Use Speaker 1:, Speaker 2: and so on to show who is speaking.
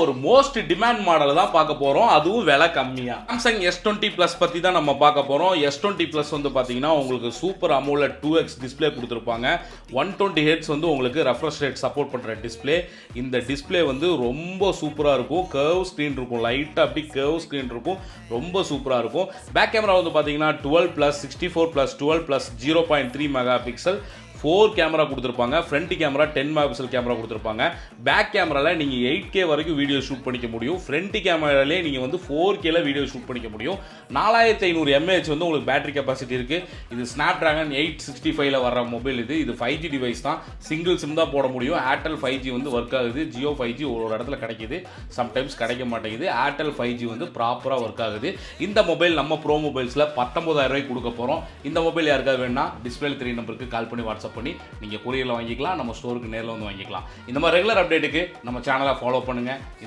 Speaker 1: ஒரு most demand model தான் பார்க்க போறோம், அதுவும் விலை கம்மியா. சாம்சங் S20 Plus பத்தி தான் நம்ம பார்க்க போறோம். S20 Plus வந்து பாத்தீங்கன்னா உங்களுக்கு சூப்பர் அமோலட் 2x டிஸ்ப்ளே கொடுத்துருப்பாங்க. 120 Hz வந்து உங்களுக்கு ரெஃப்ரெஷ் ரேட் சப்போர்ட் பண்ற டிஸ்ப்ளே. இந்த டிஸ்ப்ளே வந்து ரொம்ப சூப்பரா இருக்கும். கர்வ் ஸ்கிரீன் இருக்கும், லைட்டா அப்படி கர்வ் ஸ்கிரீன் இருக்கும், ரொம்ப சூப்பரா இருக்கும். பேக் கேமரா வந்து பாத்தீங்கன்னா 12+, 64+, 12+, 0.3 மெகா பிக்சல் 4 கேமரா கொடுத்துருப்பாங்க. ஃப்ரண்ட் கேமரா 10 மெகாபிக்சல் கேமரா கொடுத்துருப்பாங்க. பேக் கேமரால நீங்கள் 8K வரைக்கும் வீடியோ ஷூட் பண்ணிக்க முடியும். ஃப்ரண்ட் கேமராலே நீங்கள் வந்து 4Kல வீடியோ ஷூட் பண்ணிக்க முடியும். 4500 mAh வந்து உங்களுக்கு பேட்டரி கெப்பாசிட்டி இருக்குது. இது ஸ்னாப்டிராகன் 865ல வர்ற மொபைல். இது 5G டிவைஸ் தான். சிங்கிள் சிம் தான் போட முடியும். ஏர்டெல் 5G வந்து ஒர்க் ஆகுது. ஜியோ 5G ஒரு இடத்துல கிடைக்குது, சம்டைம்ஸ் கிடைக்க மாட்டேங்குது. ஏர்டெல் 5G வந்து ப்ராப்பராக ஒர்க் ஆகுது. இந்த மொபைல் நம்ம ப்ரோ மொபைல்ஸில் 19000 ரூபாய்க்கு கொடுக்க போகிறோம். இந்த மொபைல் யாருக்காவது வேணும்னா டிஸ்பிளே 3 நம்பருக்கு கால் பண்ணி வாட்ஸ்அப் பண்ணி நீங்கள் கொரியரில் வாங்கிக்கலாம், நம்ம ஸ்டோருக்கு நேரில் வந்து வாங்கிக்கலாம். இந்த மாதிரி ரெகுலர் அப்டேட்டுக்கு நம்ம சேனலை ஃபாலோ பண்ணுங்கள்.